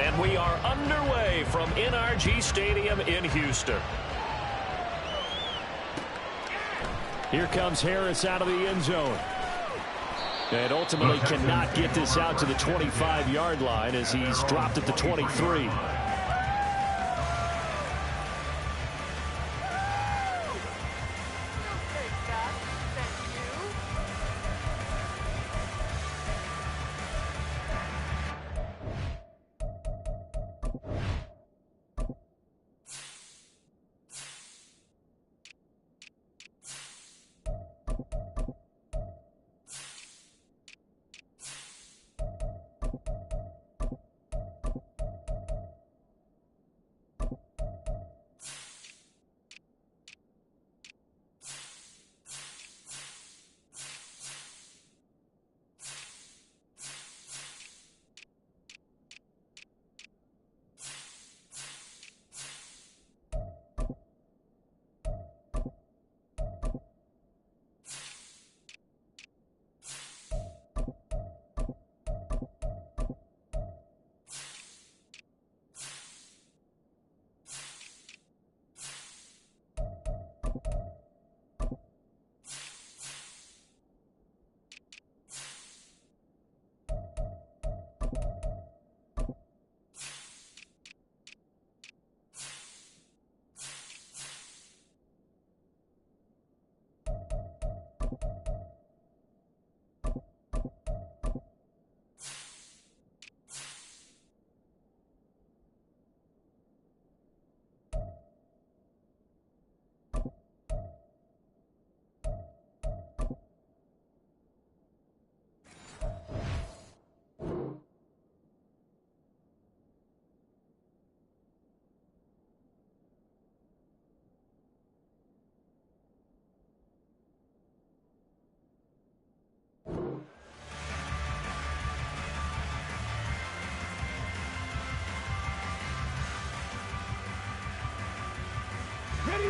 And we are underway from NRG Stadium in Houston. Here comes Harris out of the end zone. And ultimately cannot get this out to the 25-yard line as he's dropped at the 23.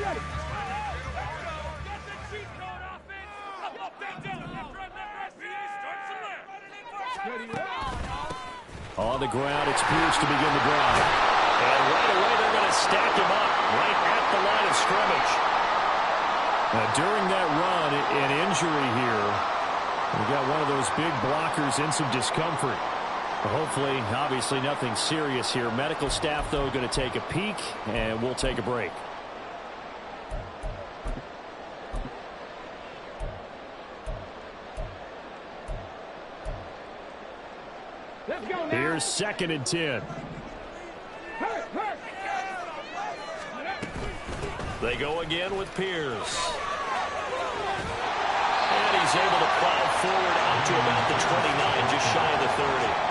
Ready. Get the cheat code offense. Up, back down. Left, right, speed. Start from there. On the ground, it's Pierce to begin the drive. And right away, they're going to stack him up right at the line of scrimmage. During that run, an injury here. We got one of those big blockers in some discomfort. Hopefully, obviously, nothing serious here. Medical staff, though, going to take a peek, and we'll take a break. Here's 2nd and 10. They go again with Pierce. And he's able to plow forward out to about the 29, just shy of the 30.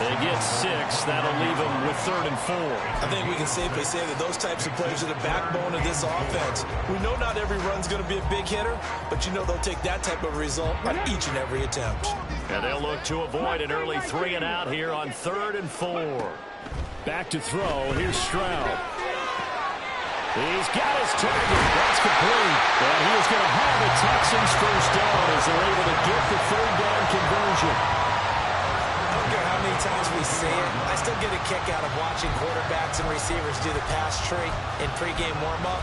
They get 6. That'll leave them with 3rd and 4. I think we can safely say that those types of players are the backbone of this offense. We know not every run's going to be a big hitter, but you know they'll take that type of result on each and every attempt. And they'll look to avoid an early 3 and out here on 3rd and 4. Back to throw. Here's Stroud. He's got his target. That's complete. And he is going to have the Texans first down as they're able to get the 3rd down conversion. I don't care how many times we say it, I still get a kick out of watching quarterbacks and receivers do the pass tree in pregame warm-up.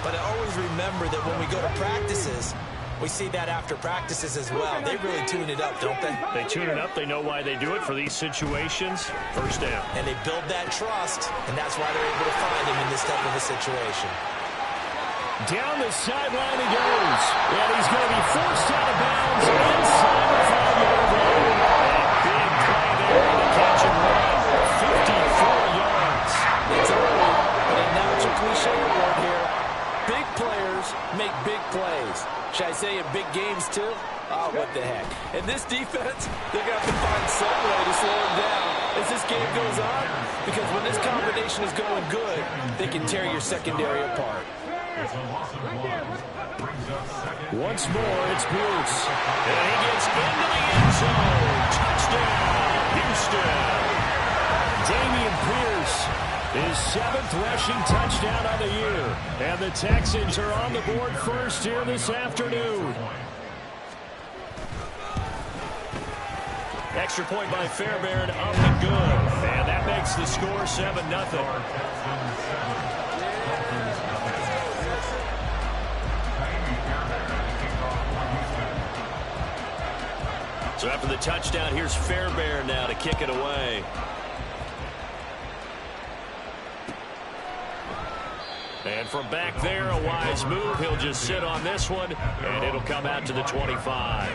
But I always remember that when we go to practices, we see that after practices as well. They really tune it up, don't they? They tune it up. They know why they do it for these situations. First down. And they build that trust, and that's why they're able to find him in this type of a situation. Down the sideline he goes. And he's going to be forced out of bounds inside the 5-yard line. A big play there to catch and run. 54 yards. It's early, and now it's a cliche word here. Big players make big plays. Should I say in big games, too? Oh, what the heck. And this defense, they're going to have to find some way to slow him down as this game goes on, because when this combination is going good, they can tear your secondary apart. Once more, it's Pierce. And he gets into the end zone. Touchdown, Houston. Dameon Pierce, his 7th rushing touchdown of the year. And the Texans are on the board first here this afternoon. Extra point by Fairbairn, up and good. And that makes the score 7-0. So after the touchdown, here's Fairbairn now to kick it away. And from back there, a wise move. He'll just sit on this one, and it'll come out to the 25.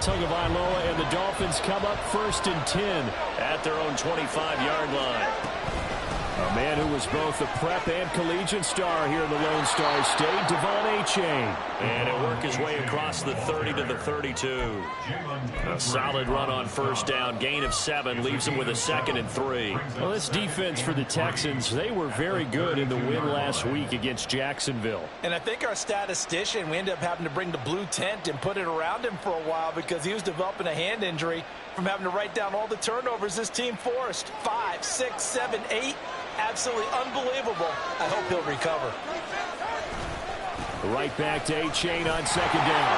Tagovailoa and the Dolphins come up 1st and 10 at their own 25-yard line. A man who was both a prep and collegiate star here in the Lone Star State, Devon Achane. And he'll work his way across the 30 to the 32. A solid run on 1st down. Gain of 7 leaves him with a 2nd and 3. Well, this defense for the Texans, they were very good in the win last week against Jacksonville. And I think our statistician, we ended up having to bring the blue tent and put it around him for a while because he was developing a hand injury from having to write down all the turnovers this team forced. 5, 6, 7, 8. Absolutely unbelievable. I hope he'll recover. Right back to Achane on 2nd down.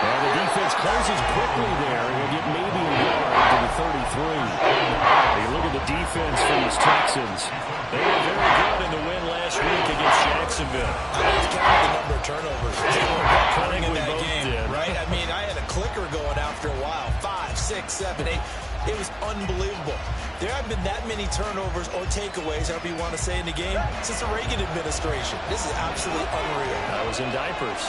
And the defense closes quickly there. He'll get maybe a yard to the 33. Hey, look at the defense for these Texans. They were very good in the win last week against Jacksonville. I was counting the number of turnovers. They were running in that game, did. right? I mean, I had a clicker going after a while. 5, 6, 7, 8. It was unbelievable. There haven't been that many turnovers or takeaways, however you want to say, in the game since the Reagan administration. This is absolutely unreal. I was in diapers.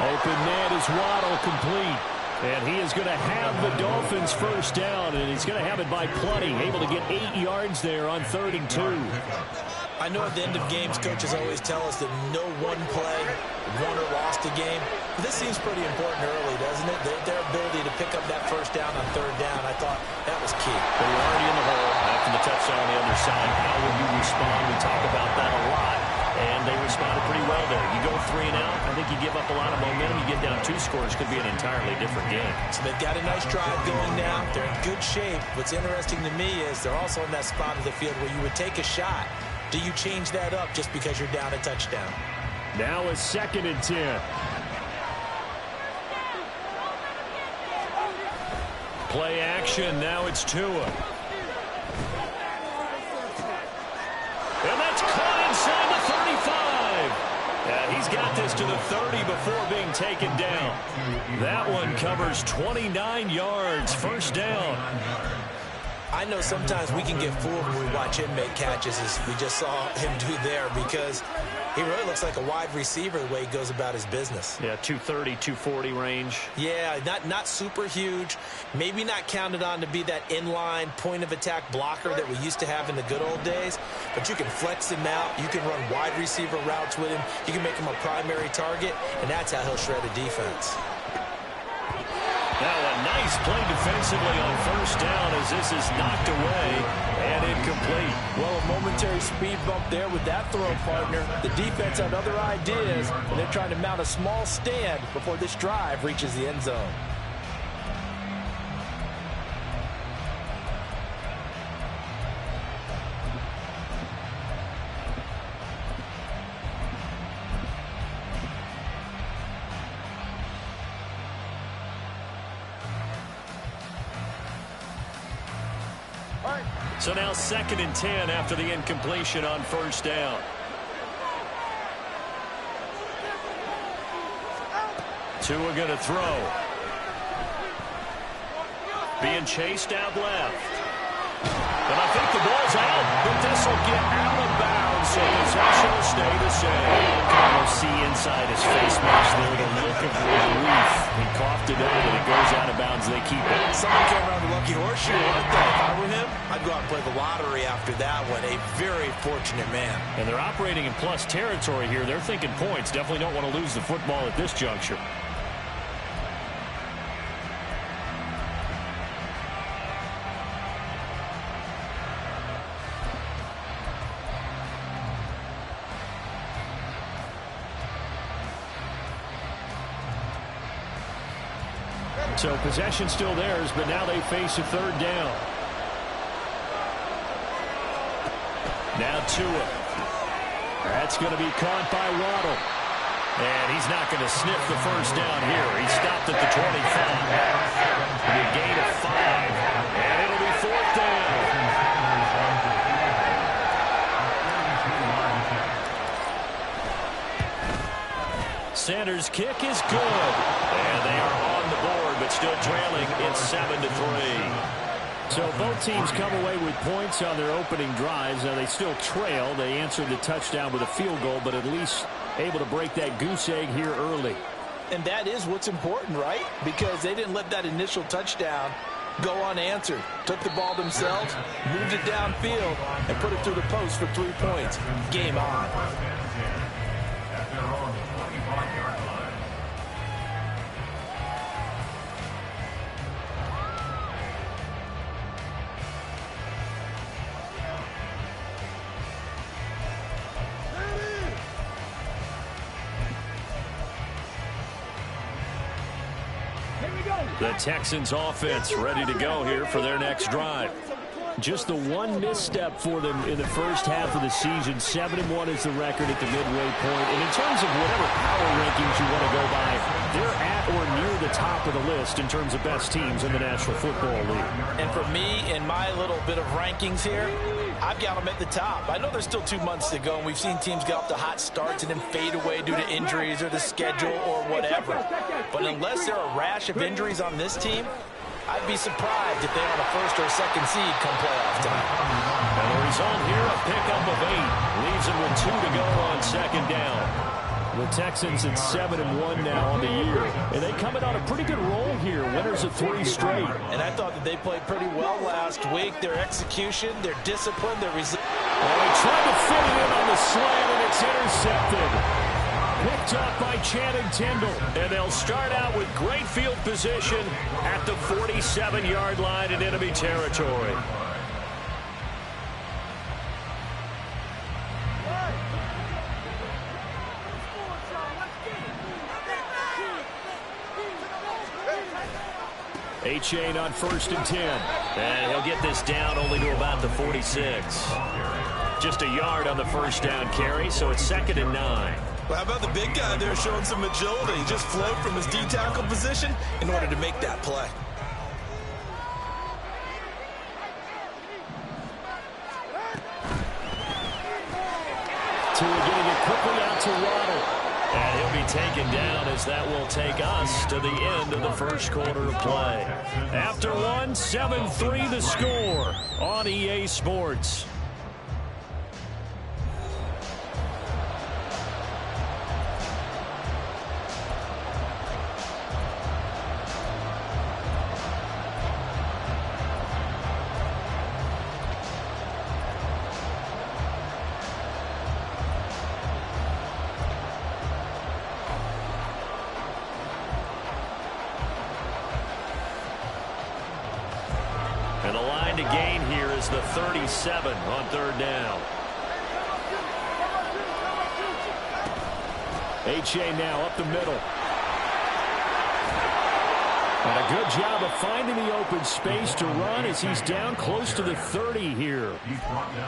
Open man is Waddle, complete. And he is going to have the Dolphins 1st down, and he's going to have it by plenty. Able to get 8 yards there on 3rd and 2. I know at the end of games, coaches always tell us that no one play won or lost a game. But this seems pretty important early, doesn't it? Their ability to pick up that 1st down on 3rd down, I thought that was key. They were already in the hole after the touchdown on the other side. How will you respond? We talk about that a lot. And they responded pretty well there. You go 3 and out, I think you give up a lot of momentum. You get down 2 scores, could be an entirely different game. So they've got a nice drive going now. They're in good shape. What's interesting to me is they're also in that spot of the field where you would take a shot. Do you change that up just because you're down a touchdown? Now a 2nd and 10. Play action. Now it's Tua. And that's caught inside the 35. And he's got this to the 30 before being taken down. That one covers 29 yards. 1st down. I know sometimes we can get fooled when we watch him make catches, as we just saw him do there, because he really looks like a wide receiver the way he goes about his business. Yeah, 230, 240 range. Yeah, not super huge. Maybe not counted on to be that inline point-of-attack blocker that we used to have in the good old days. But you can flex him out. You can run wide receiver routes with him. You can make him a primary target, and that's how he'll shred a defense. Now a nice play defensively on 1st down as this is knocked away and incomplete. Well, a momentary speed bump there with that throw, partner. The defense had other ideas, and they're trying to mount a small stand before this drive reaches the end zone. So now 2nd and 10 after the incompletion on 1st down. Tua going to throw. Being chased out left. But I think the ball's out, but this will get out of bounds, so possession will stay the same. You can almost see inside his face mask there the look of relief. He coughed it up, and it goes out of bounds. They keep it. Someone came around the lucky horseshoe, weren't they? If I were him, I'd go out and play the lottery after that one. A very fortunate man. And they're operating in plus territory here. They're thinking points. Definitely don't want to lose the football at this juncture. So possession still theirs, but now they face a 3rd down. Now Tua. That's going to be caught by Waddle. And he's not going to sniff the first down here. He stopped at the 25. It'll be a gain of 5. And it'll be 4th down. Sanders' kick is good. And they are on the board, but still trailing in 7-3. So both teams come away with points on their opening drives. Now they still trail. They answered the touchdown with a field goal, but at least able to break that goose egg here early. And that is what's important, right? Because they didn't let that initial touchdown go unanswered. Took the ball themselves, moved it downfield, and put it through the post for 3 points. Game on. The Texans offense ready to go here for their next drive. Just the one misstep for them in the first half of the season. 7-1 is the record at the midway point. And in terms of whatever power rankings you want to go by, they're at or near the top of the list in terms of best teams in the National Football League. And for me, in my little bit of rankings here, I've got them at the top. I know there's still 2 months to go, and we've seen teams get off to hot starts and then fade away due to injuries or the schedule or whatever. But unless there are a rash of injuries on this team, I'd be surprised if they're on a first or a second seed come playoff time. And the result here, a pickup of 8. Leaves them with 2 to go on second down. The Texans at 7-1 now on the year. And they come in on a pretty good roll here. Winners of 3 straight. And I thought that they played pretty well last week. Their execution, their discipline, their resilience. Well, they tried to fit it in on the slant, and it's intercepted. Picked up by Channing Tindall. And they'll start out with great field position at the 47-yard line in enemy territory. A-Chain on 1st and 10. And he'll get this down only to about the 46. Just a yard on the first down carry, so it's 2nd and 9. Well, how about the big guy there showing some agility? He just flowed from his D-tackle position in order to make that play. Tua getting it quickly out to Waddle. And he'll be taken down as that will take us to the end of the first quarter of play. After 1, 7-3 the score on EA Sports. And the line to gain here is the 37 on 3rd down. A-Chain now up the middle. And a good job of finding the open space to run as he's down close to the 30 here.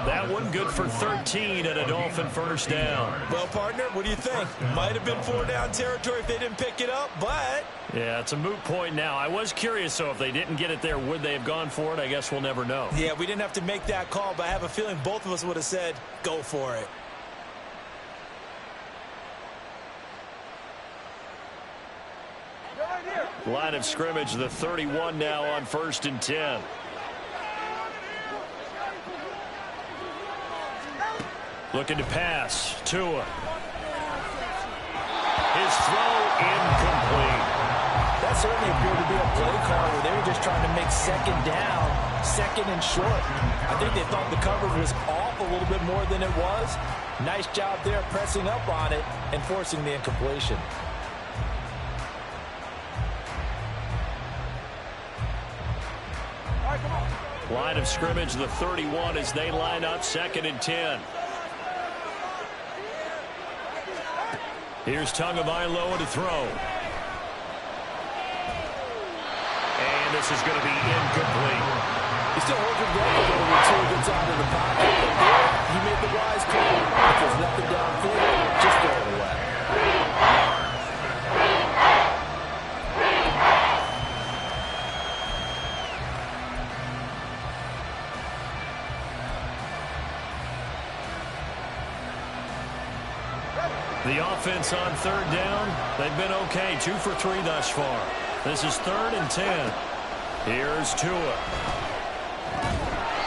That one good for 13 at a Dolphin first down. Well, partner, what do you think? Might have been 4-down territory if they didn't pick it up, but... Yeah, it's a moot point now. I was curious, so if they didn't get it there, would they have gone for it? I guess we'll never know. Yeah, we didn't have to make that call, but I have a feeling both of us would have said, go for it. Line of scrimmage, the 31 now on 1st and 10. Looking to pass. Tua. His throw incomplete. That certainly appeared to be a play call where they were just trying to make 2nd down, 2nd and short. I think they thought the coverage was off a little bit more than it was. Nice job there pressing up on it and forcing the incompletion. Line of scrimmage, the 31 as they line up 2nd and 10. Here's Tagovailoa to throw. And this is going to be incomplete. He still holds your breath a little bit until he gets out of the pocket. But there, he made the wise call. If there's nothing downfield, just throw it away. The offense on third down, they've been okay. 2 for 3 thus far. This is 3rd and 10. Here's Tua.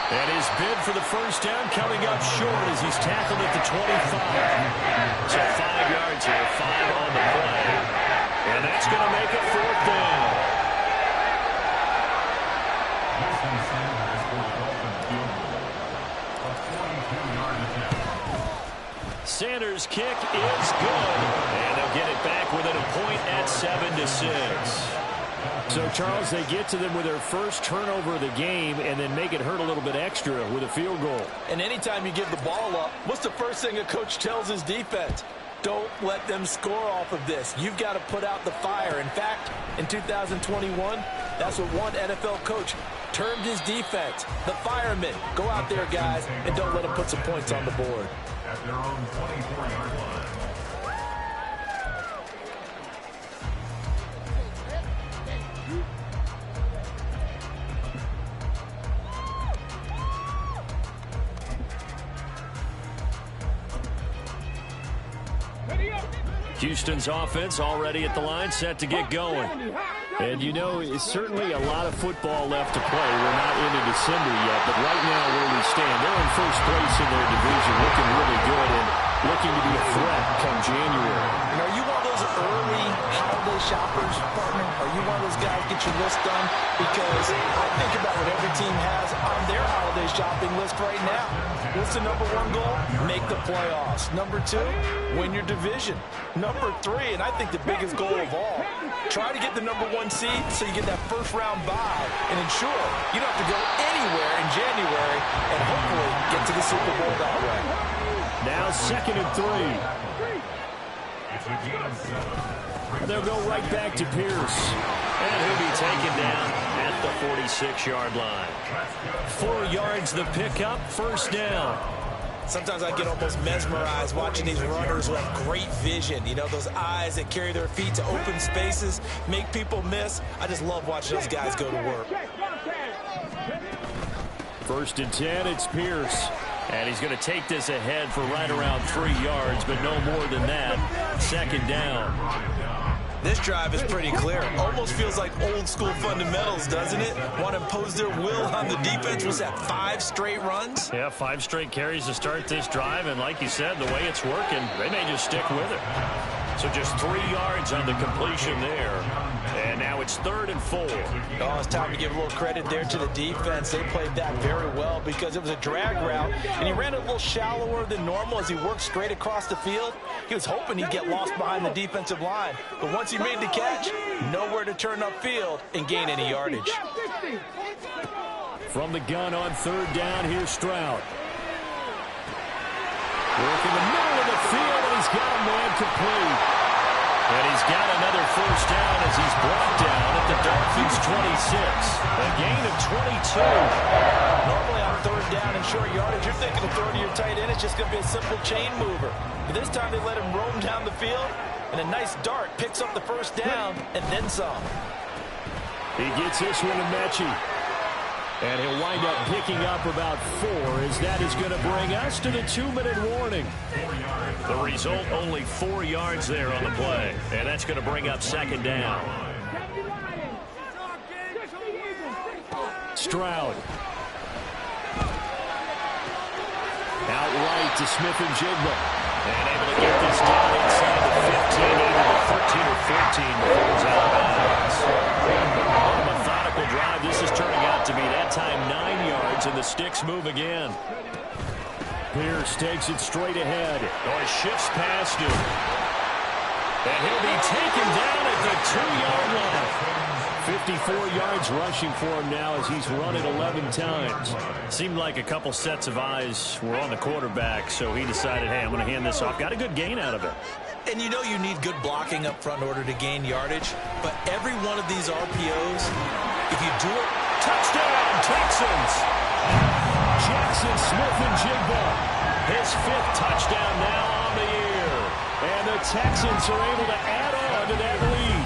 And his bid for the first down coming up short as he's tackled at the 25. So 5 yards here, 5 on the play. And that's going to make it 4th down. Sanders' kick is good, and they'll get it back within a point at 7-6. So, Charles, they get to them with their first turnover of the game and then make it hurt a little bit extra with a field goal. And anytime you give the ball up, what's the first thing a coach tells his defense? Don't let them score off of this. You've got to put out the fire. In fact, in 2021, that's what one NFL coach termed his defense, the firemen. Go out there, guys, and don't let them put some points on the board. At their own 24-yard line. Houston's offense already at the line, set to get going. And, you know, it's certainly a lot of football left to play. We're not into December yet, but right now where we stand, they're in first place in their division, looking really good and looking to be a threat come January. And are you one of those early holiday shoppers, partner? Are you one of those guys get your list done? Because I think about what every team has on their holiday shopping list right now. What's the number 1 goal? Make the playoffs. Number 2, win your division. Number 3, and I think the biggest goal of all, try to get the number 1 seed so you get that first round bye and ensure you don't have to go anywhere in January and hopefully get to the Super Bowl that way. Now 2nd and 3. And they'll go right back to Pierce. And he'll be taken down at the 46-yard line. 4 yards the pickup, first down. Sometimes I get almost mesmerized watching these runners who have great vision. You know, those eyes that carry their feet to open spaces, make people miss. I just love watching those guys go to work. 1st and 10, it's Pierce. And he's going to take this ahead for right around 3 yards, but no more than that. 2nd down. This drive is pretty clear. Almost feels like old school fundamentals, doesn't it? Want to impose their will on the defense. Was that 5 straight runs? Yeah, 5 straight carries to start this drive. And like you said, the way it's working, they may just stick with it. So just 3 yards on the completion there. And now it's 3rd and 4. Oh, it's time to give a little credit there to the defense. They played that very well because it was a drag route, and he ran it a little shallower than normal as he worked straight across the field. He was hoping he'd get lost behind the defensive line, but once he made the catch, nowhere to turn upfield and gain any yardage. From the gun on 3rd down, here's Stroud. Work in the middle of the field, and he's got a man complete. And he's got another first down as he's brought down at the Dolphins' 26. A gain of 22. Normally on 3rd down and short yardage, you're thinking of throwing to your tight end. It's just going to be a simple chain mover. But this time they let him roam down the field, and a nice dart picks up the first down and then some. He gets this one to Mechie. And he'll wind up picking up about 4 as that is going to bring us to the 2-minute warning. The result, only 4 yards there on the play. And that's going to bring up 2nd down. Stroud. Outright to Smith-Njigba. And able to get this down inside the 15, either the 13 or 14 before it was out of bounds. On a methodical drive, this is turning out to be that time 9 yards, and the sticks move again. Pierce takes it straight ahead. Or shifts past him. And he'll be taken down at the 2-yard line. 54 yards rushing for him now as he's run it 11 times. Seemed like a couple sets of eyes were on the quarterback, so he decided, hey, I'm going to hand this off. Got a good gain out of it. And you know you need good blocking up front in order to gain yardage, but every one of these RPOs, if you do it touchdown, Texans. Jackson Smith-Njigba, his 5th touchdown now on the year. And the Texans are able to add on to that lead.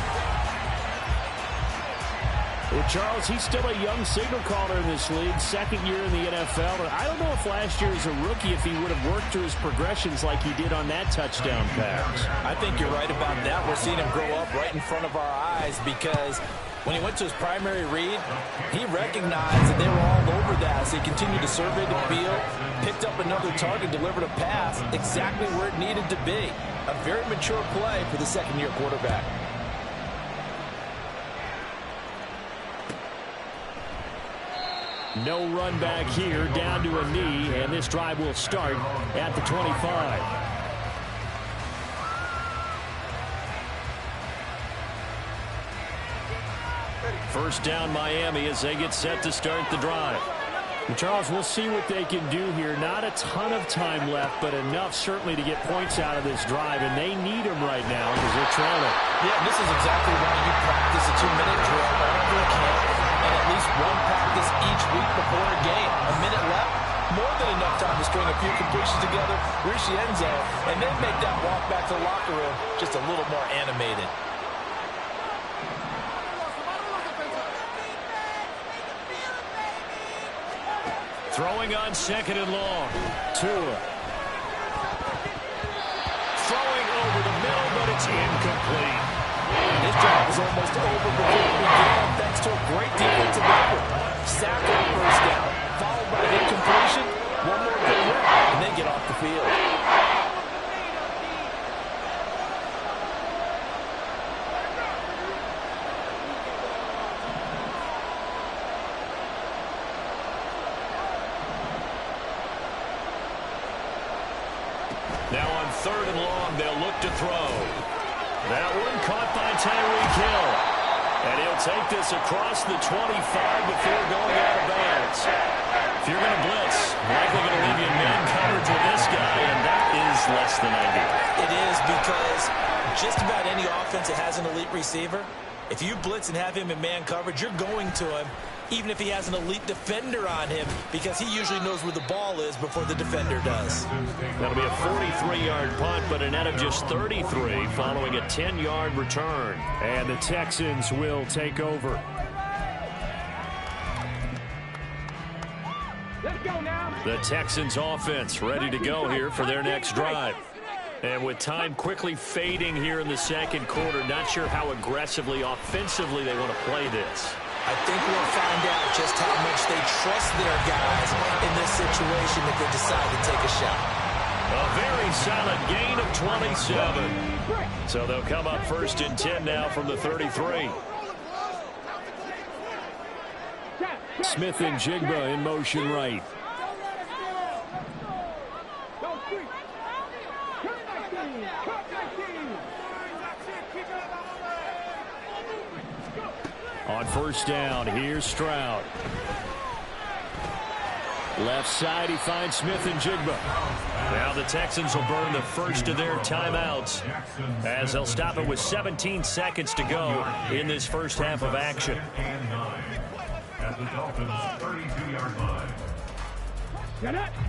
Well, Charles, he's still a young signal caller in this league, 2nd year in the NFL. But I don't know if last year as a rookie, if he would have worked through his progressions like he did on that touchdown pass. I think you're right about that. We're seeing him grow up right in front of our eyes because when he went to his primary read, he recognized that they were all over that. So he continued to survey the field, picked up another target, delivered a pass exactly where it needed to be. A very mature play for the 2nd-year quarterback. No run back here, down to a knee, and this drive will start at the 25. First down, Miami, as they get set to start the drive. And Charles, we'll see what they can do here. Not a ton of time left, but enough certainly to get points out of this drive, and they need them right now because they're trailing. Yeah, this is exactly why you practice a 2-minute drill whenever you can, and at least one practice each week before a game. A minute left, more than enough time to string a few completions together, reach the end zone, and then make that walk back to the locker room just a little more animated. Throwing on 2nd and long. Tua. Throwing over the middle, but it's incomplete. This drive is almost over before it began, thanks to a great defensive effort. Sack on first down, followed by an incompletion, one more good run, and then get off the field. Now on 3rd and long, they'll look to throw. That one caught by Tyreek Hill. And he'll take this across the 25 before going out of bounds. If you're going to blitz, likely going to leave you in man coverage with this guy, and that is less than ideal. It is because just about any offense that has an elite receiver, if you blitz and have him in man coverage, you're going to him, even if he has an elite defender on him, because he usually knows where the ball is before the defender does. That'll be a 43-yard punt, but a net of just 33 following a 10-yard return. And the Texans will take over. Let's go now. The Texans offense ready to go here for their next drive. And with time quickly fading here in the 2nd quarter, not sure how aggressively, offensively they want to play this. I think we'll find out just how much they trust their guys in this situation if they decide to take a shot. A very solid gain of 27. So they'll come up 1st and 10 now from the 33. Smith-Njigba in motion right. On 1st down, here's Stroud. Left side, he finds Smith-Njigba. Now the Texans will burn the first of their timeouts as they'll stop it with 17 seconds to go in this first half of action. At the Dolphins' 32-yard line.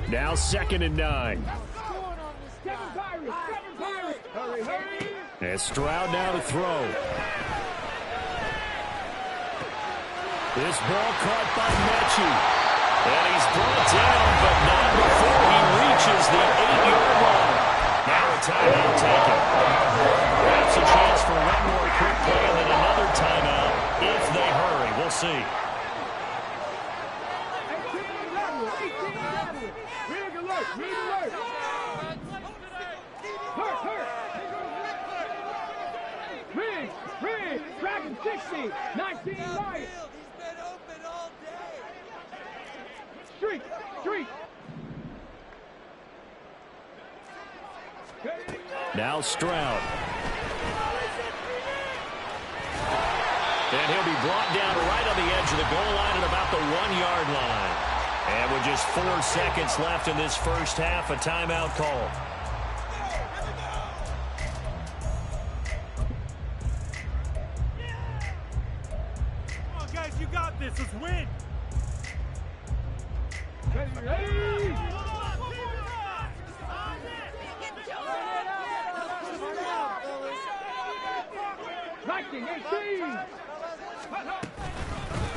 Now 2nd and 9. And Stroud now to throw. This ball caught by Mechie. And he's brought down, but not before he reaches the 8-yard line. Now a timeout taken. Perhaps a chance for one more quick play and then another timeout if they hurry. We'll see. Dragon 60, 19 right. Street. Now Stroud. And he'll be brought down right on the edge of the goal line at about the 1-yard line. And with just 4 seconds left in this first half, a timeout call. Come on, guys, you got this. Let's win.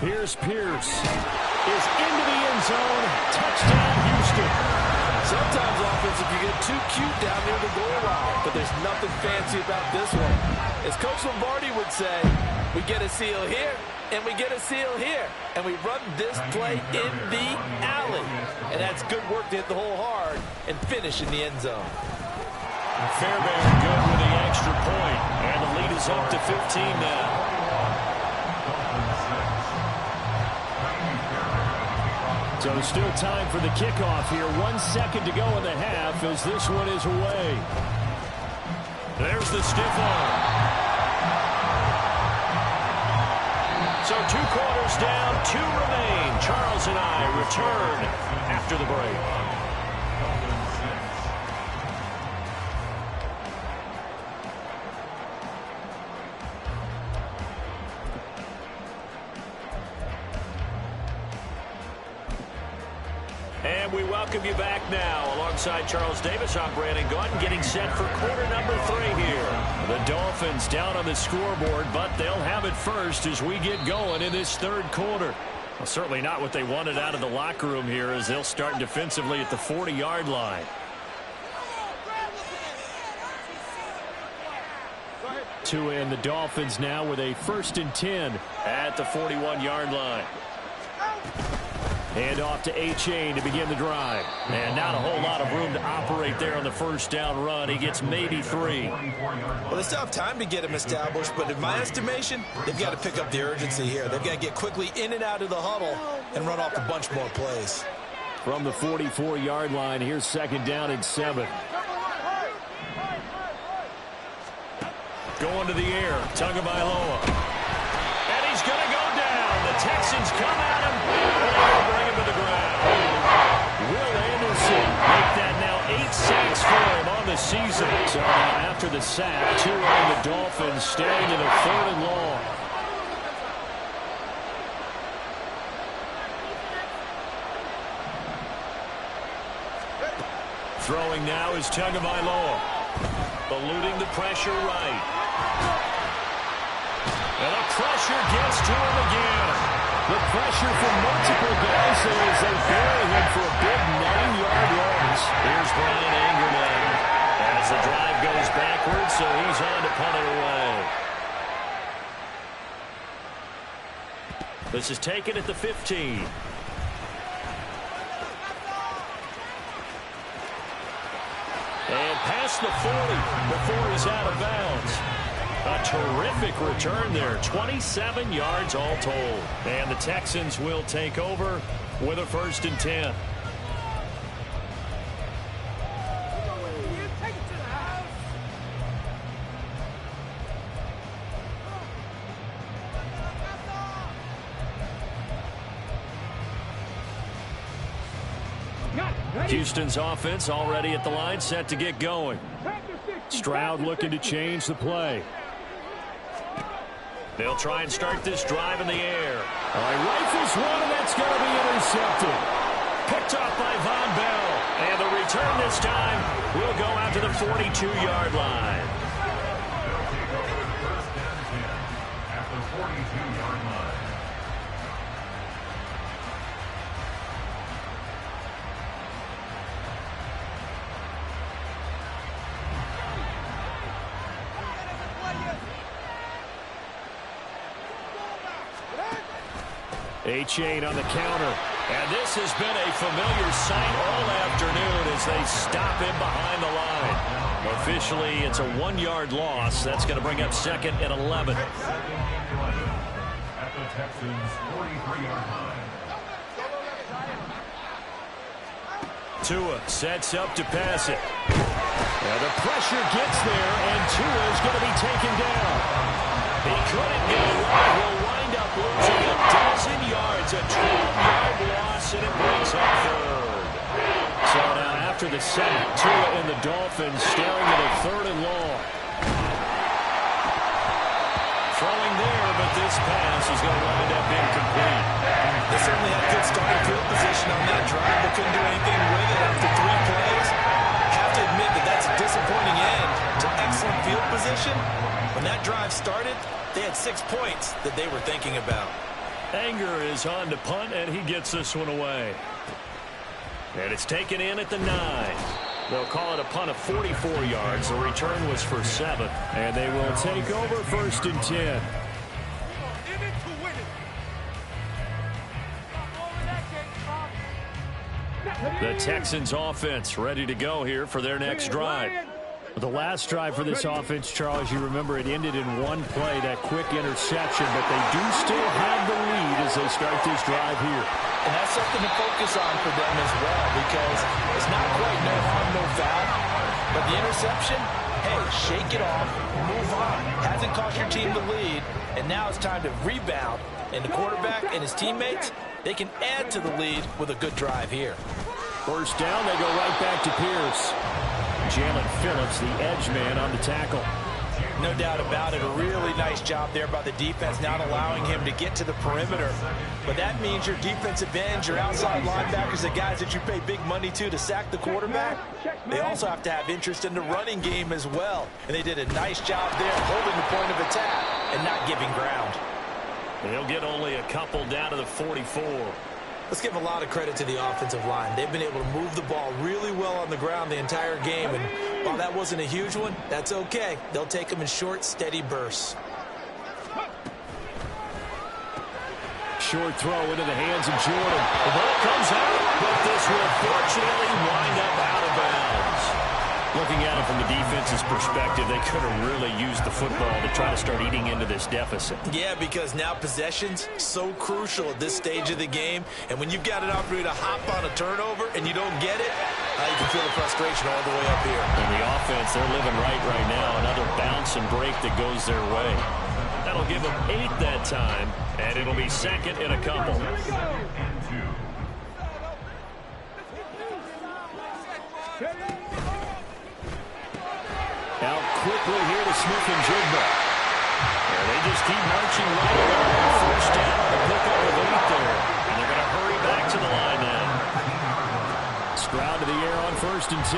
Here's Pierce. Is into the end zone. Touchdown, Houston. Sometimes offensive can get too cute down near the goal line, but there's nothing fancy about this one. As Coach Lombardi would say, we get a seal here, and we get a seal here, and we run this play in the alley. And that's good work to hit the hole hard and finish in the end zone. Fairbairn good with the extra point, and the lead is up to 15 now. So still time for the kickoff here. 1 second to go in the half as this one is away. There's the stiff arm. So 2 quarters down, 2 remain. Charles and I return after the break. And we welcome you back now. Alongside Charles Davis, I'm Brandon Gaudin, getting set for quarter number 3 here. The Dolphins down on the scoreboard, but they'll have it first as we get going in this 3rd quarter. Well, certainly not what they wanted out of the locker room here as they'll start defensively at the 40-yard line. To end the Dolphins now with a 1st and 10 at the 41-yard line. Hand off to A-Chain to begin the drive. And not a whole lot of room to operate there on the 1st down run. He gets maybe 3. Well, they still have time to get him established, but in my estimation, they've got to pick up the urgency here. They've got to get quickly in and out of the huddle and run off a bunch more plays. From the 44-yard line, here's 2nd down and 7. Going to the air, Tagovailoa. And he's going to go down. The Texans come at him, and they'll bring him to the ground. Will Anderson make that now 8 sacks for him on the season. So now after the sack, 2 on the Dolphins, staring to the 3rd and long. Throwing now is Tagovailoa. Eluding the pressure right. And the pressure gets to him again. The pressure from multiple guys as they bury him for a big 9-yard loss. Here's Brian Ingerman as the drive goes backwards, so he's on to punt it away. This is taken at the 15. And past the 40 before he's out of bounds. A terrific return there. 27 yards all told. And the Texans will take over with a 1st and 10. Houston's offense already at the line, set to get going. Stroud looking to change the play. They'll try and start this drive in the air. All right, rifles one, and that's going to be intercepted. Picked off by Von Bell. And the return this time will go out to the 42-yard line. They'll take over the 1st and 10 at the 42-yard line. A-Chain on the counter. And this has been a familiar sight all afternoon as they stop him behind the line. Officially, it's a 1-yard loss. That's going to bring up 2nd and 11. At the Texans' 43-yard line. Tua sets up to pass it. Now the pressure gets there, and Tua is going to be taken down. He couldn't get away. He'll wind up losing a dozen yards, a 12-yard loss, and it brings up 3rd. So now after the sack, Tua and the Dolphins staring at a 3rd and long. Throwing there, but this pass is going to wind up incomplete. This certainly had good starting field position on that drive, but couldn't do anything with it after 3 plays. Have to admit that that's a disappointing end to excellent field position. When that drive started, they had 6 points that they were thinking about. Anger is on to punt, and he gets this one away. And it's taken in at the 9. They'll call it a punt of 44 yards. The return was for 7. And they will take over 1st and 10. The Texans offense ready to go here for their next drive. The last drive for this offense, Charles, you remember it ended in 1 play, that quick interception, but they do still have the lead as they start this drive here. And that's something to focus on for them as well, because it's not quite no harm, no foul, but the interception, hey, shake it off, move on. Hasn't cost your team the lead, and now it's time to rebound. And the quarterback and his teammates, they can add to the lead with a good drive here. 1st down, they go right back to Pierce. Jalen Phillips, the edge man, on the tackle. No doubt about it. A really nice job there by the defense, not allowing him to get to the perimeter. But that means your defensive ends, your outside linebackers, the guys that you pay big money to sack the quarterback, they also have to have interest in the running game as well. And they did a nice job there holding the point of attack and not giving ground. They'll get only a couple down to the 44. Let's give a lot of credit to the offensive line. They've been able to move the ball really well on the ground the entire game. And while that wasn't a huge one, that's okay. They'll take them in short, steady bursts. Short throw into the hands of Jordan. The ball comes out, but this will fortunately wind up out of bounds. Looking at it from the defense's perspective, they could have really used the football to try to start eating into this deficit. Yeah, because now possession's so crucial at this stage of the game. And when you've got an opportunity to hop on a turnover and you don't get it, you can feel the frustration all the way up here. And the offense, they're living right now. Another bounce and break that goes their way. That'll give them 8 that time, and it'll be 2nd and a couple. Out quickly here to Smith and Jigba. And they just keep marching right along. 1st down to pick up with 8 there. And they're going to hurry back to the line now. Stroud to the air on 1st and 10.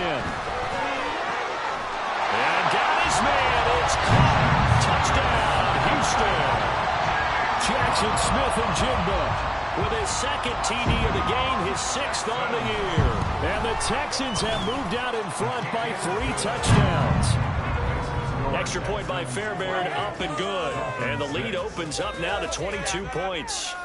And got his man. It's caught. Touchdown, Houston. Jackson Smith-Njigba with his 2nd TD of the game, his 6th on the year. And the Texans have moved out in front by 3 touchdowns. Extra point by Fairbairn, up and good. And the lead opens up now to 22 points.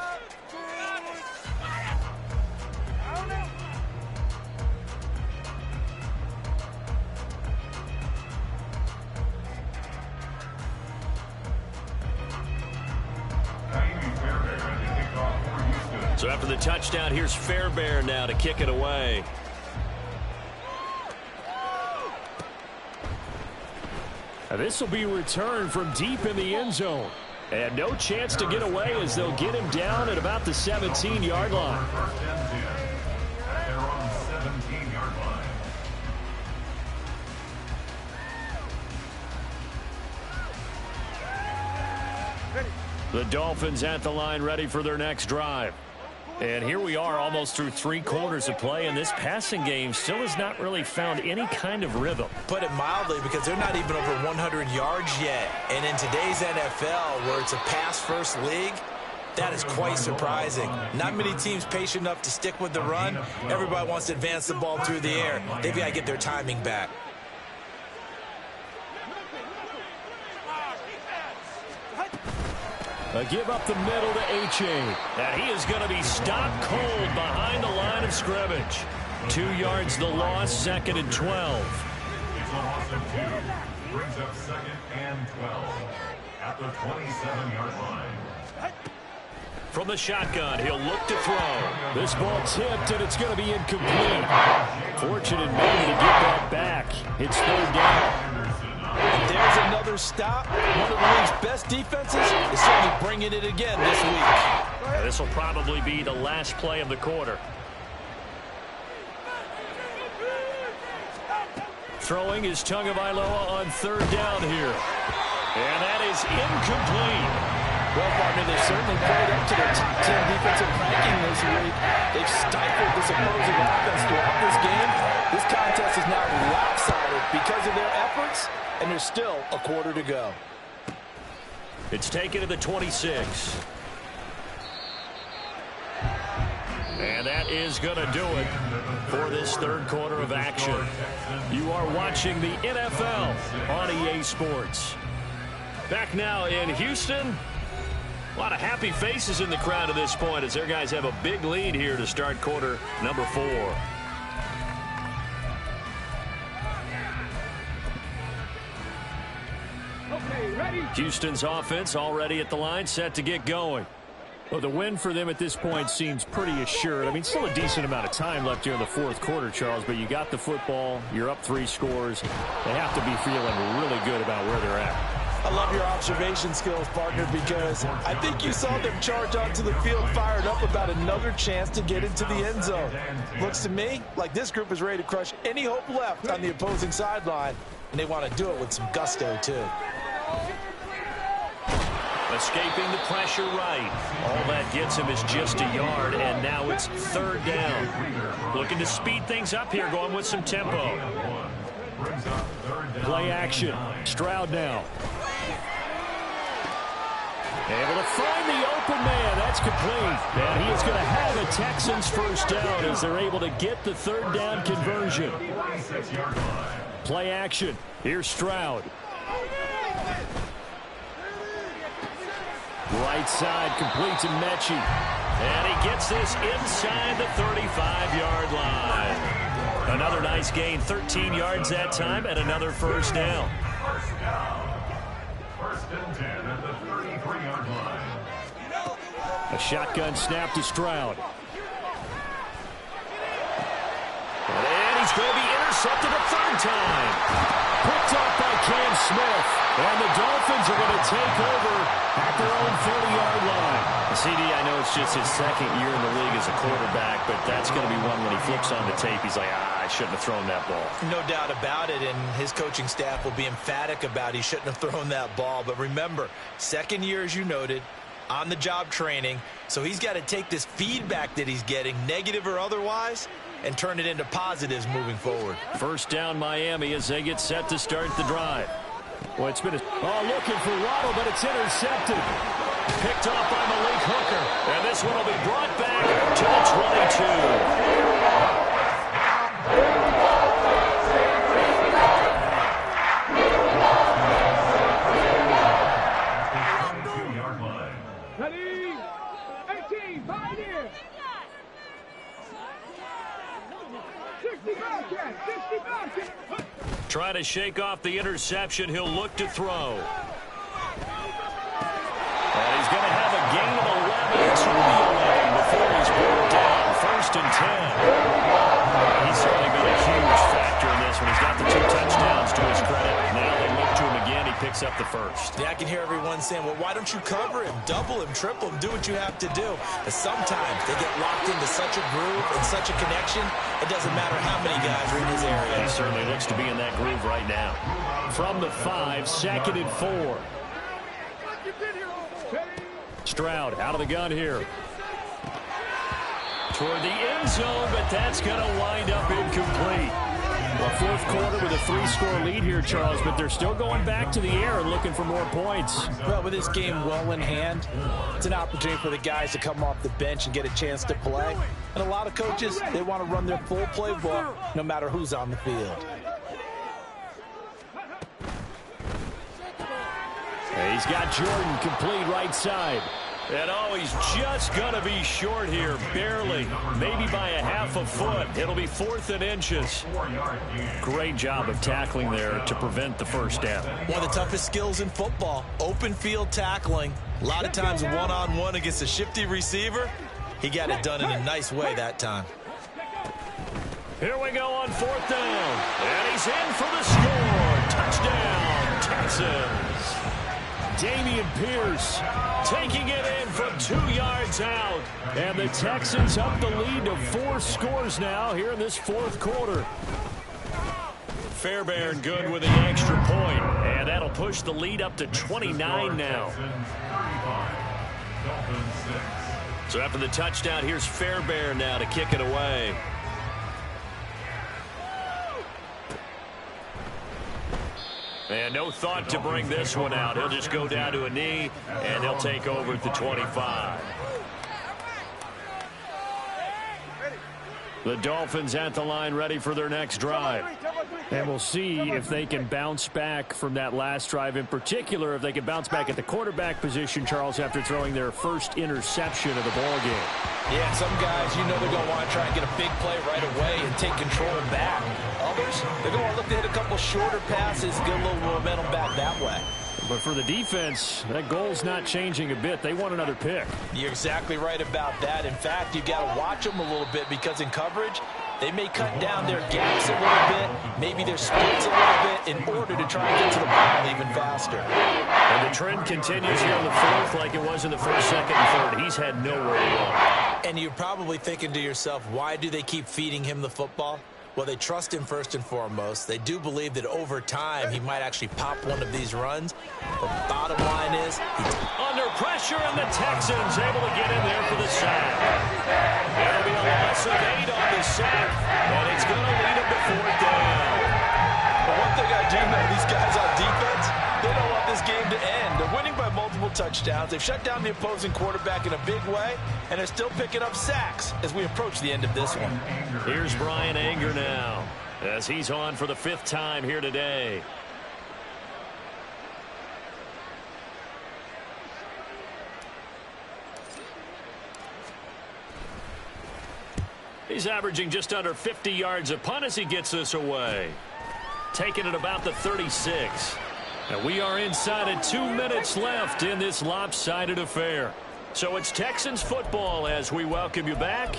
So after the touchdown, here's Fairbairn now to kick it away. This will be returned from deep in the end zone. And no chance to get away as they'll get him down at about the 17-yard line. 1st and 10. They're on the 17-yard line. The Dolphins at the line ready for their next drive. And here we are almost through 3 quarters of play, and this passing game still has not really found any kind of rhythm. Put it mildly, because they're not even over 100 yards yet. And in today's NFL, where it's a pass-first league, that is quite surprising. Not many teams patient enough to stick with the run. Everybody wants to advance the ball through the air. They've got to get their timing back. A give up the middle to H.A. And he is going to be stopped cold behind the line of scrimmage. 2 yards the loss, 2nd and 12. It's a loss of 2. Brings up 2nd and 12 at the 27-yard line. From the shotgun, he'll look to throw. This ball tipped, and it's going to be incomplete. Fortunate maybe to get that back. It's 3rd down. There's another stop. One of the league's best defenses is certainly bringing it again this week. This will probably be the last play of the quarter. Throwing is Tagovailoa on 3rd down here. And that is incomplete. Well, partner, they've certainly played up to their top 10 defensive ranking this week. They've stifled this opposing offense throughout this game. This contest is now lopsided because of their efforts, and there's still a quarter to go. It's taken to the 26. And that is going to do it for this third quarter of action. You are watching the NFL on EA Sports. Back now in Houston. A lot of happy faces in the crowd at this point as their guys have a big lead here to start quarter number 4. Houston's offense already at the line, set to get going. Well, the win for them at this point seems pretty assured. I mean, still a decent amount of time left here in the fourth quarter, Charles, but you got the football, you're up 3 scores. They have to be feeling really good about where they're at. I love your observation skills, partner, because I think you saw them charge onto the field fired up about another chance to get into the end zone. Looks to me like this group is ready to crush any hope left on the opposing sideline, and they want to do it with some gusto, too. Escaping the pressure right. All that gets him is just a yard, and now it's third down. Looking to speed things up here, going with some tempo. Play action. Stroud now. Able to find the open man. That's complete. And he is going to have a Texans first down as they're able to get the third down conversion. Play action. Here's Stroud. Right side complete to Mechie. And he gets this inside the 35-yard line. Another nice gain, 13 yards that time, and another first down. First and 10 at the 33-yard line. A shotgun snap to Stroud. And he's going to be intercepted a third time. Picked up by Cam Smith. And the Dolphins are going to take over at their own 30-yard line. CD, I know it's just his second year in the league as a quarterback, but that's going to be one when he flips on the tape, he's like, I shouldn't have thrown that ball. No doubt about it, and his coaching staff will be emphatic about he shouldn't have thrown that ball. But remember, second year, as you noted, on-the-job training, so he's got to take this feedback that he's getting, negative or otherwise, and turn it into positives moving forward. First down Miami as they get set to start the drive. Well, it's been looking for Waddle, but it's intercepted. Picked off by Malik Hooker. And this one will be brought back to the 22-yard line. Ready? 18, Pioneer! 60 back. Trying to shake off the interception. He'll look to throw. And he's going to have a gain of 11 to the 11 before he's brought down. First and 10. He's certainly been a huge factor in this one. He's got the 2 touchdowns to his credit. Now they look to him again. He picks up the first. Yeah, I can hear everyone saying, well, why don't you cover him, double him, triple him, do what you have to do. But sometimes they get locked into such a groove and such a connection, it doesn't matter how many guys are in his area. He certainly looks to be in that groove right now. From the 5, second and 4. Stroud out of the gun here. Toward the end zone, but that's going to wind up incomplete. Well, fourth quarter with a 3-score lead here, Charles, but they're still going back to the air and looking for more points. Well, with this game well in hand, it's an opportunity for the guys to come off the bench and get a chance to play. And a lot of coaches, they want to run their full playbook no matter who's on the field. He's got Jordan complete right side. And he's just going to be short here, barely, maybe by a half a foot. It'll be 4th and inches. Great job of tackling there to prevent the first down. One of the toughest skills in football, open field tackling. A lot of times one-on-one against a shifty receiver. He got it done in a nice way that time. Here we go on 4th down. And he's in for the score. Touchdown, Texans. Dameon Pierce taking it in from 2 yards out. And the Texans up the lead to 4 scores now here in this fourth quarter. Fairbairn good with the extra point. And that'll push the lead up to 29 now. Dolphins 6. So after the touchdown, here's Fairbairn now to kick it away. And no thought to bring this one out. He'll just go down to a knee, and they'll take over at the 25. The Dolphins at the line ready for their next drive. And we'll see if they can bounce back from that last drive, in particular if they can bounce back at the quarterback position, Charles, after throwing their first interception of the ballgame. Yeah, some guys, they're going to want to try and get a big play right away and take control back. Others, they're going to look to hit a couple shorter passes, get a little momentum back that way. But for the defense, that goal's not changing a bit. They want another pick. You're exactly right about that. In fact, you got to watch them a little bit because in coverage, they may cut down their gaps a little bit, maybe their splits a little bit in order to try and get to the ball even faster. And the trend continues here in the fourth like it was in the first, second, and third. He's had nowhere to go. And you're probably thinking to yourself, why do they keep feeding him the football? Well, they trust him first and foremost. They do believe that over time he might actually pop one of these runs. But the bottom line is he's under pressure, and the Texans able to get in there for the sack. That'll be a loss of 8 on the sack, and it's going to lead him to 4th down. But one thing I do know, these guys on defense, they don't want this game to end. They're winning by multiple touchdowns. They've shut down the opposing quarterback in a big way, and they're still picking up sacks as we approach the end of this one. Here's Brian Anger now, as he's on for the 5th time here today. He's averaging just under 50 yards a punt as he gets this away. Taking it about the 36. And we are inside of 2 minutes left in this lopsided affair. So it's Texans football as we welcome you back.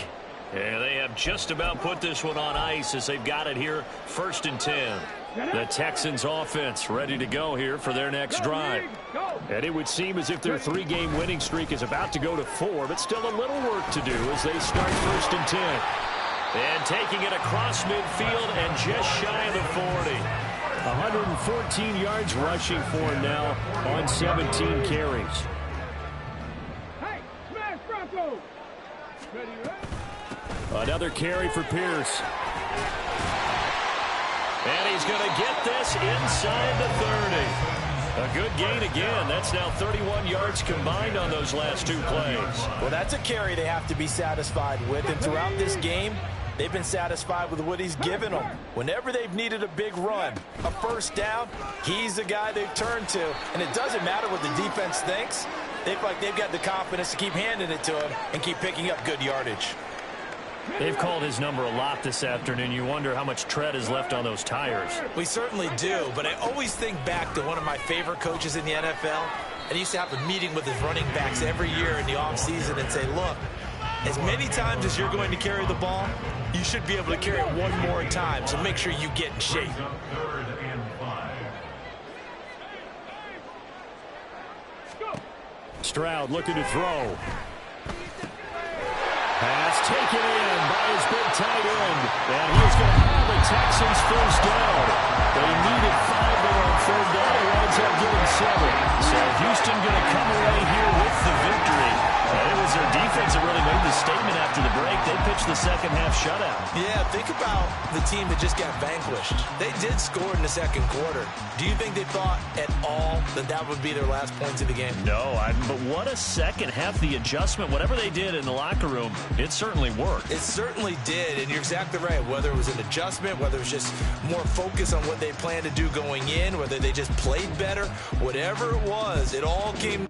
And they have just about put this one on ice as they've got it here, 1st and 10. The Texans offense ready to go here for their next drive. And it would seem as if their 3-game winning streak is about to go to 4, but still a little work to do as they start 1st and 10. And taking it across midfield and just shy of the 40. 114 yards rushing for him now on 17 carries. Another carry for Pierce. And he's going to get this inside the 30. A good gain again. That's now 31 yards combined on those last 2 plays. Well, that's a carry they have to be satisfied with. And throughout this game, they've been satisfied with what he's given them. Whenever they've needed a big run, a 1st down, he's the guy they've turned to. And it doesn't matter what the defense thinks. They feel like they've got the confidence to keep handing it to him and keep picking up good yardage. They've called his number a lot this afternoon. You wonder how much tread is left on those tires. We certainly do, but I always think back to one of my favorite coaches in the NFL. And he used to have a meeting with his running backs every year in the offseason and say, look, as many times as you're going to carry the ball, you should be able to carry it one more time, so make sure you get in shape. 3rd and 5. Stroud looking to throw. Pass taken in by his big tight end. And he's going to have the Texans 1st down. They needed 5 there on 3rd down. He winds up getting 7. So Houston going to come away here with the victory. And it was their defense that really made the statement after the break. They pitched the second-half shutout. Yeah, think about the team that just got vanquished. They did score in the 2nd quarter. Do you think they thought at all that that would be their last points of the game? No, but what a second half. The adjustment, whatever they did in the locker room, it certainly worked. It certainly did, and you're exactly right. Whether it was an adjustment, whether it was just more focus on what they planned to do going in, whether they just played better, whatever it was, it all came